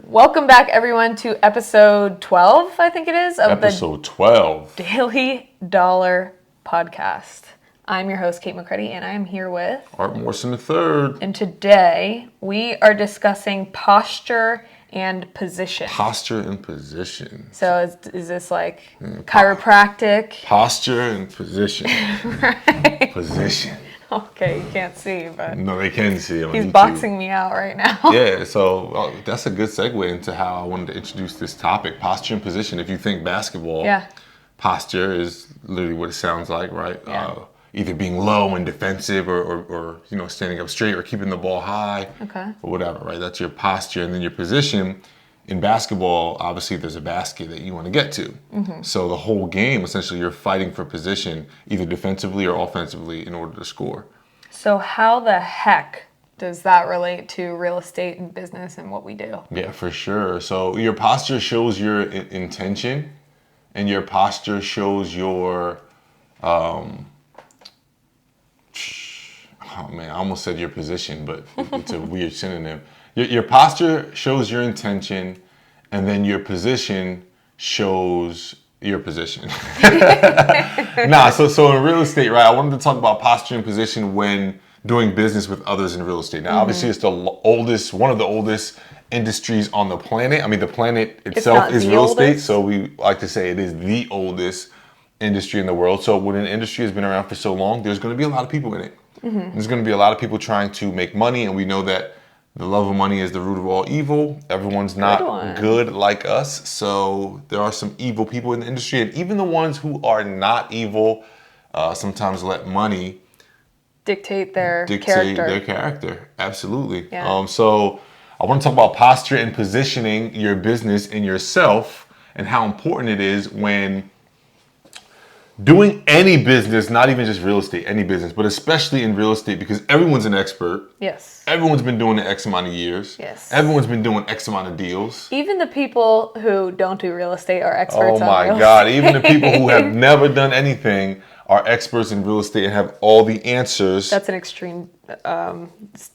Welcome back, everyone, to episode 12, I think it is, of Episode 12. the Daily Dollar Podcast. I'm your host, Cait Art, and I am here with Art Morrison III. And today, we are discussing posture and position. Posture and position. So is this like chiropractic? Posture and position. Right. Position. Okay, you can't see, but No, they can see on he's YouTube. boxing me out right now. Yeah, so that's a good segue into how I wanted to introduce this topic, posture and position. If you think basketball, Yeah. posture is literally what it sounds like, right? Yeah. Either being low and defensive or standing up straight or keeping the ball high. Okay. Or whatever, right? That's your posture. And then your position in basketball, obviously there's a basket that you want to get to. Mm-hmm. So the whole game, essentially, you're fighting for position, either defensively or offensively, in order to score. So how the heck does that relate to real estate and business and what we do? Yeah, for sure. So your posture shows your intention, and your posture shows your, oh man, I almost said your position, but it's a weird synonym. Your posture shows your intention, and then your position shows your position. So in real estate, right, I wanted to talk about posture and position when doing business with others in real estate. Now, obviously, it's one of the oldest industries on the planet. I mean, the planet itself is real estate, so we like to say it is the oldest industry in the world. So when an industry has been around for so long, there's going to be a lot of people in it. Mm-hmm. There's going to be a lot of people trying to make money, and we know that the love of money is the root of all evil. Everyone's not good like us, so there are some evil people in the industry, and even the ones who are not evil sometimes let money Dictate their character. their character. Absolutely. Yeah. So I want to talk about posture and positioning your business and yourself, and how important it is when doing any business, not even just real estate, any business, but especially in real estate, because everyone's an expert. Yes. Everyone's been doing it X amount of years. Yes. Everyone's been doing X amount of deals. Even the people who don't do real estate are experts on real estate. Oh my God. Even the people who have never done anything are experts in real estate and have all the answers. That's an extreme,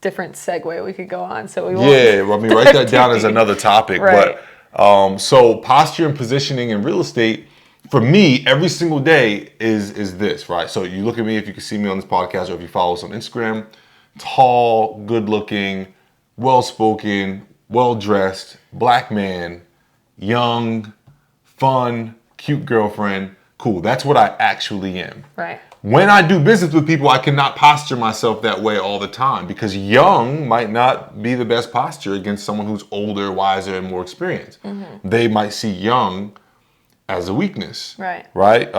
different segue we could go on. So we won't. Yeah, I mean, write that down as another topic. Right. But so posture and positioning in real estate, for me, every single day is this, right? So you look at me, if you can see me on this podcast, or if you follow us on Instagram, tall, good-looking, well-spoken, well-dressed, black man, young, fun, cute girlfriend. Cool. That's what I actually am. Right. When I do business with people, I cannot posture myself that way all the time, because young might not be the best posture against someone who's older, wiser, and more experienced. Mm-hmm. They might see young as a weakness. Right. Right?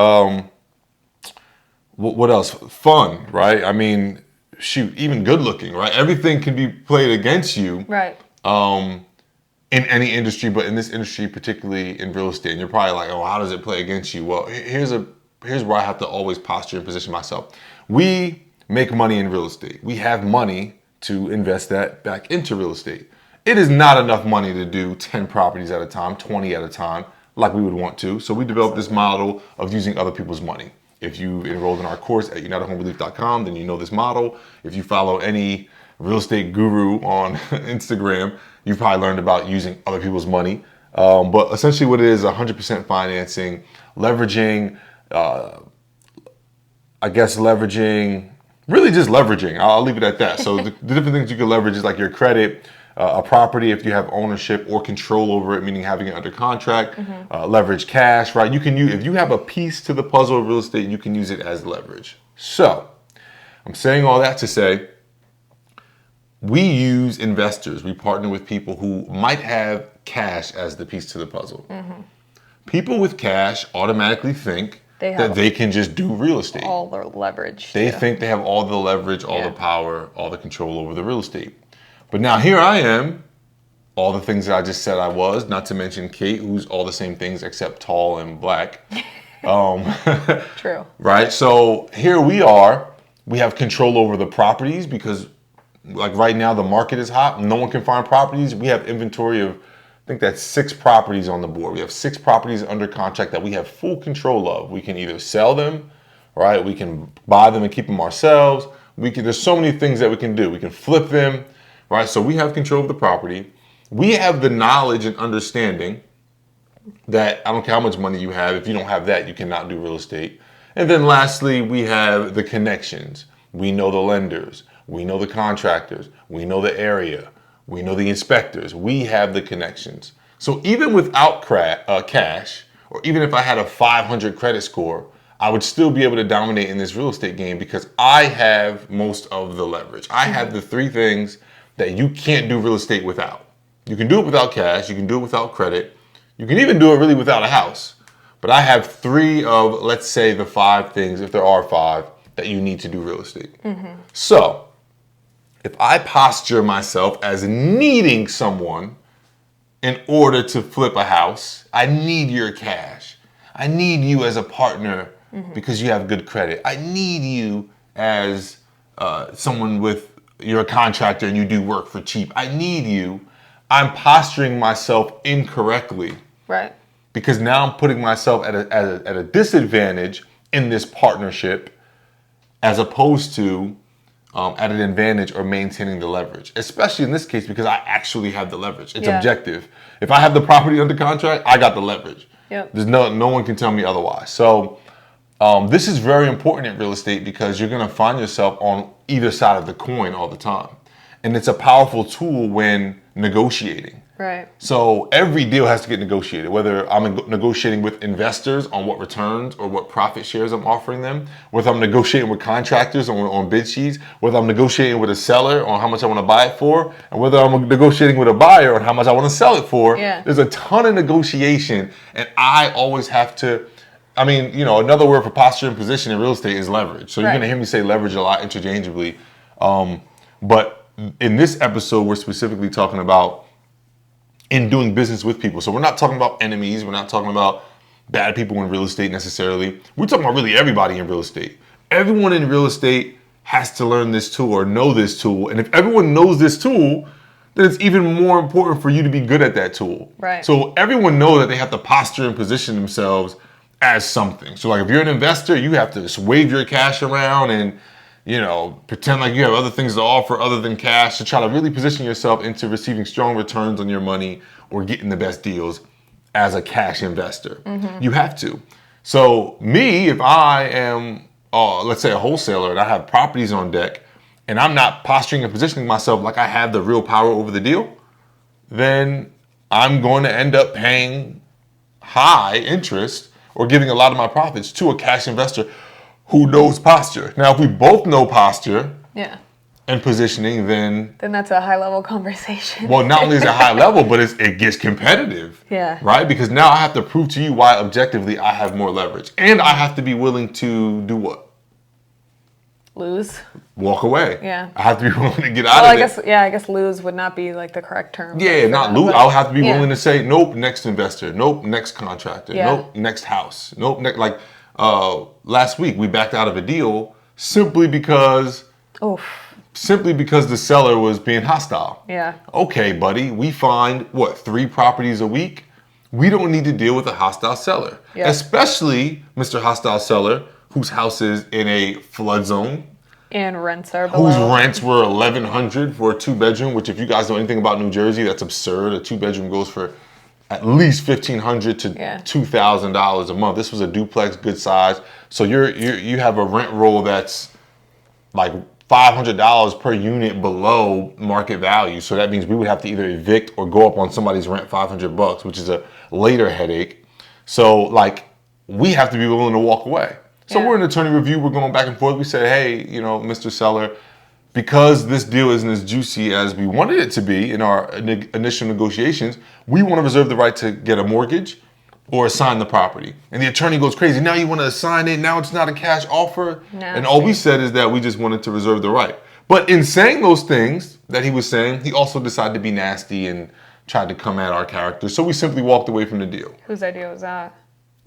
What else? Fun, right? I mean, shoot, even good looking, right? Everything can be played against you. Right. In any industry, but in this industry, particularly in real estate. And you're probably like, oh, how does it play against you? Well, here's where I have to always posture and position myself. We make money in real estate. We have money to invest that back into real estate. It is not enough money to do 10 properties at a time, 20 at a time, like we would want to. So we developed this model of using other people's money. If you enrolled in our course at unitedhomerelief.com, then you know this model. If you follow any real estate guru on Instagram, you've probably learned about using other people's money. But essentially what it is, 100% financing, leveraging, really just leveraging. I'll leave it at that. So the different things you can leverage is like your credit, a property if you have ownership or control over it, meaning having it under contract, leverage cash, right? You can use, if you have a piece to the puzzle of real estate, you can use it as leverage. So I'm saying all that to say, we use investors. We partner with people who might have cash as the piece to the puzzle. Mm-hmm. People with cash automatically think that they can just do real estate. All the leverage. They think they have all the leverage, all the power, all the control over the real estate. But now here I am, all the things that I just said I was, not to mention Cait, who's all the same things except tall and black. True. Right? So here we are. We have control over the properties because, like right now, the market is hot. No one can find properties. We have inventory of, I think that's 6 properties on the board. We have 6 properties under contract that we have full control of. We can either sell them, right? We can buy them and keep them ourselves. There's so many things that we can do. We can flip them, right? So we have control of the property. we have the knowledge and understanding that I don't care how much money you have, if you don't have that, you cannot do real estate. And then lastly, we have the connections. We know the lenders, we know the contractors, we know the area, we know the inspectors. We have the connections. So even without cash, or even if I had a 500 credit score, I would still be able to dominate in this real estate game because I have most of the leverage. I have the three things that you can't do real estate without. You can do it without cash, you can do it without credit, you can even do it really without a house. But I have three of, let's say, the five things, if there are five, that you need to do real estate. So if I posture myself as needing someone in order to flip a house, I need your cash. I need you as a partner because you have good credit. I need you as someone with, you're a contractor and you do work for cheap. I need you. I'm posturing myself incorrectly. Right. Because now I'm putting myself at a disadvantage in this partnership as opposed to at an advantage or maintaining the leverage, especially in this case because I actually have the leverage. It's objective. If I have the property under contract, I got the leverage. Yep. There's no one can tell me otherwise. So this is very important in real estate because you're going to find yourself on either side of the coin all the time. And it's a powerful tool when negotiating. Right. So every deal has to get negotiated, whether I'm negotiating with investors on what returns or what profit shares I'm offering them, whether I'm negotiating with contractors on bid sheets, whether I'm negotiating with a seller on how much I want to buy it for, and whether I'm negotiating with a buyer on how much I want to sell it for. Yeah. There's a ton of negotiation, and I always have to, another word for posture and position in real estate is leverage. So you're going to hear me say leverage a lot interchangeably. But in this episode, we're specifically talking about in doing business with people. So we're not talking about enemies. We're not talking about bad people in real estate necessarily. We're talking about really everybody in real estate. Everyone in real estate has to learn this tool or know this tool. And if everyone knows this tool, then it's even more important for you to be good at that tool. Right. So everyone knows that they have to posture and position themselves as something. So like if you're an investor, you have to just wave your cash around and pretend like you have other things to offer other than cash to try to really position yourself into receiving strong returns on your money or getting the best deals as a cash investor. You have to. So me, if I am, let's say a wholesaler and I have properties on deck and I'm not posturing and positioning myself like I have the real power over the deal, then I'm going to end up paying high interest or giving a lot of my profits to a cash investor who knows posture. Now, if we both know posture and positioning, then that's a high level conversation. Well, not only is it high level, but it gets competitive. Yeah. Right? Because now I have to prove to you why objectively I have more leverage. And I have to be willing to do what? Lose. Walk away. Yeah. I have to be willing to get out of it. I guess lose would not be like the correct term. Yeah, not lose. I'll have to be willing to say, nope, next investor. Nope, next contractor. Nope, next house. Nope, last week we backed out of a deal simply because the seller was being hostile. Yeah. Okay, buddy, we find 3 properties a week. We don't need to deal with a hostile seller, especially Mr. Hostile Seller, whose house is in a flood zone. And rents are below. Whose rents were $1,100 for a 2-bedroom, which if you guys know anything about New Jersey, that's absurd. A 2-bedroom goes for at least $1,500 to $2,000 a month. This was a duplex, good size. So you have a rent roll that's like $500 per unit below market value. So that means we would have to either evict or go up on somebody's rent $500, which is a later headache. So we have to be willing to walk away. So we're in attorney review. We're going back and forth. We said, hey, Mr. Seller, because this deal isn't as juicy as we wanted it to be in our initial negotiations, we want to reserve the right to get a mortgage or assign the property. And the attorney goes crazy. Now you want to assign it. Now it's not a cash offer. Nasty. And all we said is that we just wanted to reserve the right. But in saying those things that he was saying, he also decided to be nasty and tried to come at our character. So we simply walked away from the deal. Whose idea was that?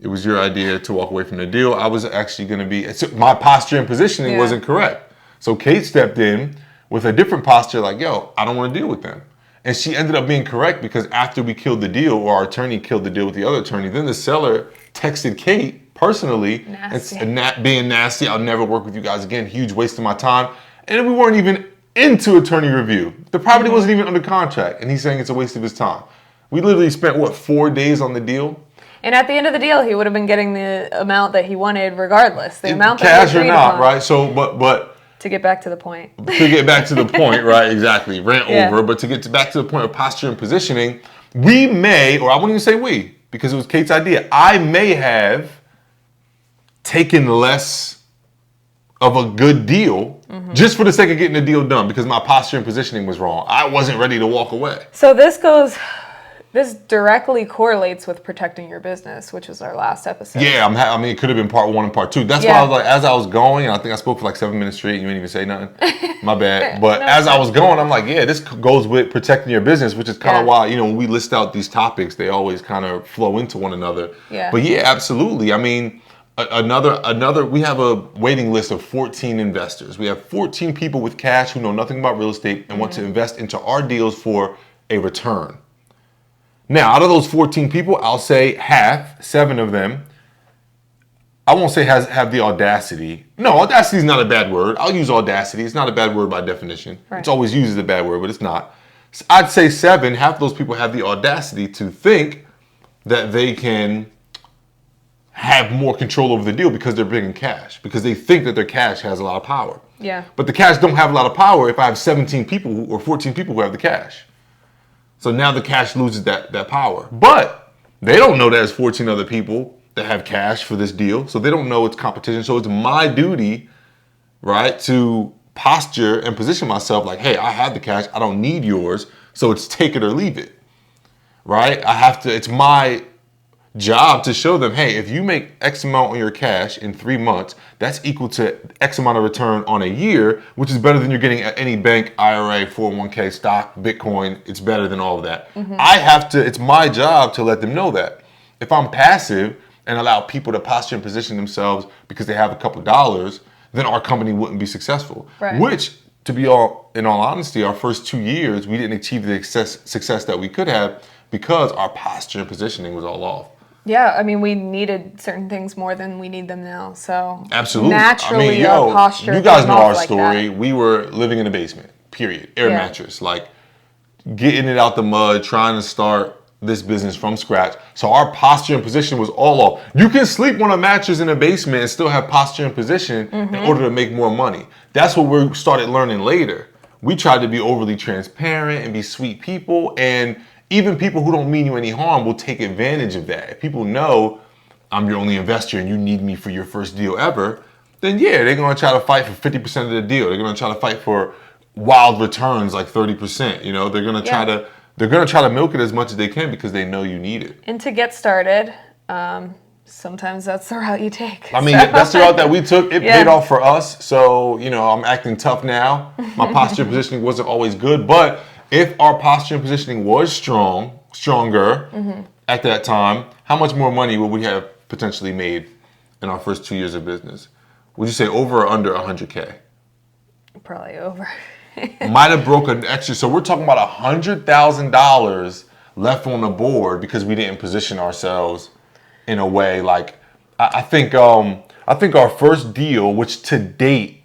It was your idea to walk away from the deal. I was actually going to be, my posture and positioning wasn't correct. So Cait stepped in with a different posture like, yo, I don't want to deal with them. And she ended up being correct because after we killed the deal, or our attorney killed the deal with the other attorney, then the seller texted Cait personally and being nasty. I'll never work with you guys again. Huge waste of my time. And we weren't even into attorney review. The property wasn't even under contract, and he's saying it's a waste of his time. We literally spent, 4 days on the deal? And at the end of the deal, he would have been getting the amount that he wanted regardless. The amount that cash he or agreed not, upon. right? So, but To get back to the point. to get back to the point, right? Exactly. Rant Yeah. over. But to get back to the point of posture and positioning, we may, or I wouldn't even say we, because it was Cait's idea. I may have taken less of a good deal just for the sake of getting the deal done because my posture and positioning was wrong. I wasn't ready to walk away. So this directly correlates with protecting your business, which was our last episode. Yeah, I mean, it could have been part 1 and part 2. That's why I was like, as I was going, and I think I spoke for like 7 minutes straight, and you didn't even say nothing. My bad. But as I was going, I'm like, yeah, this goes with protecting your business, which is kind of why, when we list out these topics, they always kind of flow into one another. Yeah. But yeah, absolutely. I mean, we have a waiting list of 14 investors. We have 14 people with cash who know nothing about real estate and want to invest into our deals for a return. Now, out of those 14 people, I'll say 7 of them, I won't say have the audacity. No, audacity is not a bad word. I'll use audacity. It's not a bad word by definition. Right. It's always used as a bad word, but it's not. I'd say 7, half of those people have the audacity to think that they can have more control over the deal because they're bringing cash, because they think that their cash has a lot of power. Yeah. But the cash don't have a lot of power if I have 17 people or 14 people who have the cash. So now the cash loses that power. But they don't know there's 14 other people that have cash for this deal. So they don't know it's competition. So it's my duty, right, to posture and position myself like, hey, I have the cash. I don't need yours. So it's take it or leave it, right? It's my job to show them, hey, if you make X amount on your cash in 3 months, that's equal to X amount of return on a year, which is better than you're getting at any bank, IRA, 401k, stock, Bitcoin. It's better than all of that. It's my job to let them know that. If I'm passive and allow people to posture and position themselves because they have a couple dollars, then our company wouldn't be successful. Right. Which, in all honesty, our first 2 years, we didn't achieve the success that we could have because our posture and positioning was all off. Yeah, I mean, we needed certain things more than we need them now. So absolutely, naturally, our posture. You guys know our like story. That. We were living in a basement. Period. Air Yeah. mattress, like getting it out the mud, trying to start this business from scratch. So our posture and position was all off. You can sleep on a mattress in a basement and still have posture and position in order to make more money. That's what we started learning later. We tried to be overly transparent and be sweet people, and even people who don't mean you any harm will take advantage of that. If people know I'm your only investor and you need me for your first deal ever, then yeah, they're going to try to fight for 50% of the deal. They're going to try to fight for wild returns like 30%. They're going to try to milk it as much as they can because they know you need it. And to get started, sometimes that's the route you take. I mean, that's the route that we took. It paid off for us. So, I'm acting tough now. My posture and positioning wasn't always good, but if our posture and positioning was stronger at that time, how much more money would we have potentially made in our first 2 years of business? Would you say over or under 100K? Probably over. Might have broken extra. So we're talking about $100,000 left on the board because we didn't position ourselves in a way. Like I think our first deal, which to date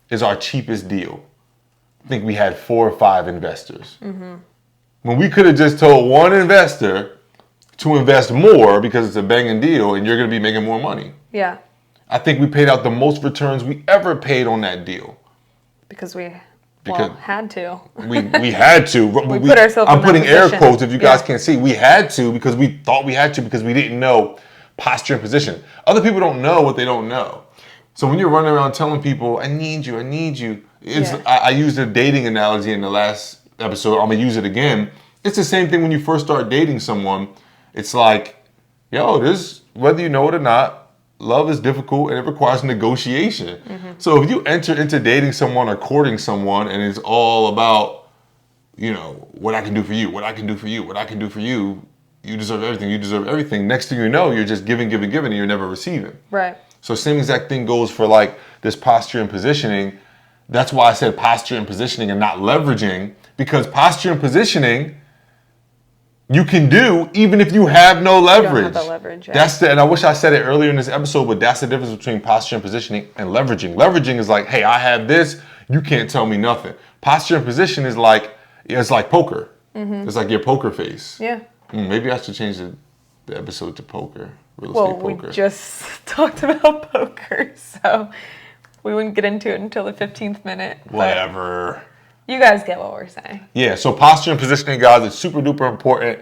is our cheapest deal. I think we had 4 or 5 investors. When we could have just told one investor to invest more because it's a banging deal and you're going to be making more money. Yeah. I think we paid out the most returns we ever paid on that deal. Because we had to. We had to. We put ourselves I'm in that putting air position. quotes if you guys can't see. We had to because we thought we had to because we didn't know posture and position. Other people don't know what they don't know. So when you're running around telling people, I need you. I used a dating analogy in the last episode. I'm going to use it again. It's the same thing when you first start dating someone. It's like, whether you know it or not, love is difficult and it requires negotiation. So if you enter into dating someone or courting someone and it's all about, what I can do for you, what I can do for you, what I can do for you, you deserve everything. Next thing you know, you're just giving, and you're never receiving. Right. So same exact thing goes for like this posture and positioning. That's why I said posture and positioning and not leveraging, because posture and positioning you can do even if you have no leverage. You don't have the leverage. Yeah. And I wish I said it earlier in this episode, but that's the difference between posture and positioning and leveraging. Leveraging is like, hey, I have this, you can't tell me nothing. Posture and position is like, it's like poker. It's like your poker face. Yeah. Maybe I should change the episode to poker, real estate poker. We just talked about poker, so we wouldn't get into it until the 15th minute. Whatever. You guys get what we're saying. Yeah, so posture and positioning, guys, it's super duper important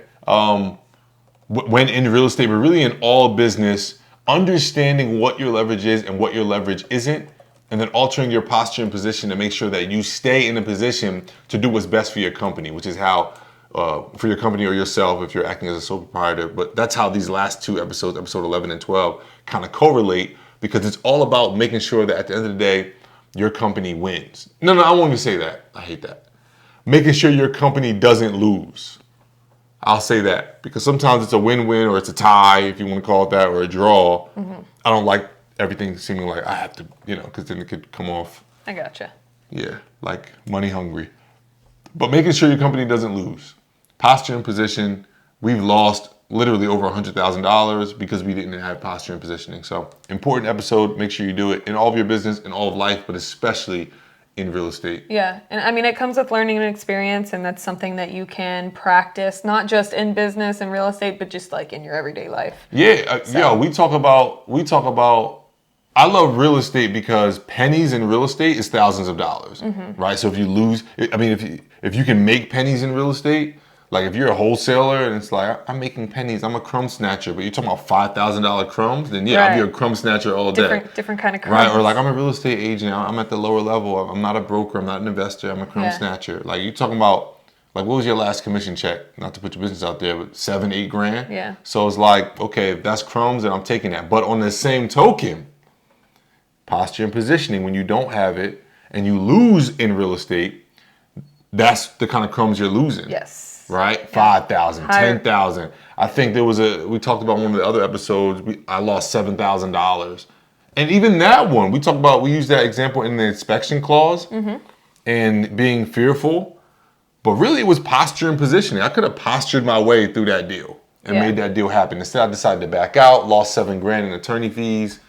when in real estate, but really in all business. Understanding what your leverage is and what your leverage isn't, and then altering your posture and position to make sure that you stay in a position to do what's best for your company, which is how, for your company or yourself if you're acting as a sole proprietor. But that's how these last two episodes, episode 11 and 12, kind of correlate, because it's all about making sure that at the end of the day, your company wins. No, I won't even say that. I hate that. Making sure your company doesn't lose. I'll say that, because sometimes it's a win-win or it's a tie, if you want to call it that, or a draw. I don't like everything seeming like I have to, because then it could come off. I gotcha. Yeah, like money hungry. But making sure your company doesn't lose. Posture and position, we've lost literally over $100,000 because we didn't have posture and positioning. So important episode. Make sure you do it in all of your business, in all of life, but especially in real estate. Yeah, and I mean, it comes with learning and experience, and that's something that you can practice, not just in business and real estate, but just like in your everyday life. Yeah, we talk about, I love real estate because pennies in real estate is thousands of dollars, right? So if you lose, I mean, if you can make pennies in real estate, like if you're a wholesaler and it's like, I'm making pennies, I'm a crumb snatcher, but you're talking about $5,000 crumbs, then I'll be a crumb snatcher all day. Different kind of crumbs. Right, or like I'm a real estate agent, I'm at the lower level, I'm not a broker, I'm not an investor, I'm a crumb snatcher. Like you're talking about, like what was your last commission check? Not to put your business out there, but $7-8 grand? Yeah. So it's like, okay, if that's crumbs, then I'm taking that. But on the same token, posture and positioning, when you don't have it and you lose in real estate, that's the kind of crumbs you're losing. Yes. Right? 5,000, 10,000. I think we talked about one of the other episodes, I lost $7,000. And even that one, we used that example in the inspection clause and being fearful, but really it was posture and positioning. I could have postured my way through that deal and made that deal happen. Instead, I decided to back out, lost $7 grand in attorney fees,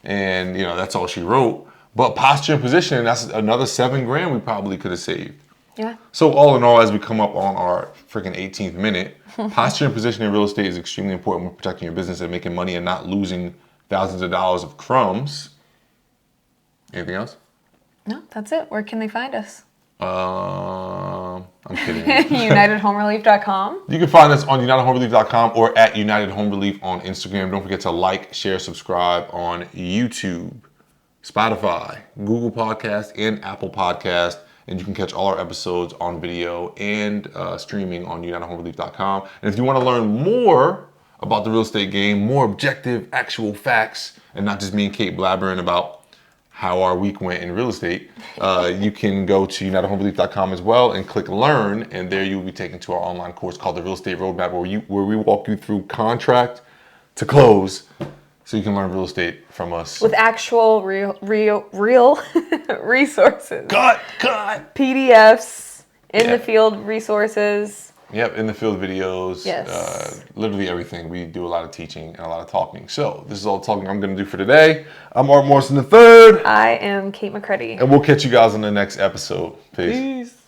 and that's all she wrote. But posture and positioning, that's another $7 grand we probably could have saved. Yeah. So all in all, as we come up on our freaking 18th minute, posture and position in real estate is extremely important when protecting your business and making money and not losing thousands of dollars of crumbs. Anything else? No, that's it. Where can they find us? I'm kidding. UnitedHomeRelief.com. You can find us on UnitedHomeRelief.com or at United Home Relief on Instagram. Don't forget to like, share, subscribe on YouTube, Spotify, Google Podcast, and Apple Podcast. And you can catch all our episodes on video and streaming on UnitedHomeRelief.com. And if you want to learn more about the real estate game, more objective, actual facts, and not just me and Cait blabbering about how our week went in real estate, you can go to UnitedHomeRelief.com as well and click Learn. And there you will be taken to our online course called the Real Estate Roadmap, where we walk you through contract to close, so you can learn real estate from us. With actual real resources. Cut! PDFs, in the field resources. Yep, in the field videos. Yes. Literally everything. We do a lot of teaching and a lot of talking. So this is all the talking I'm going to do for today. I'm Art Morrison III. I am Cait McCready. And we'll catch you guys on the next episode. Peace.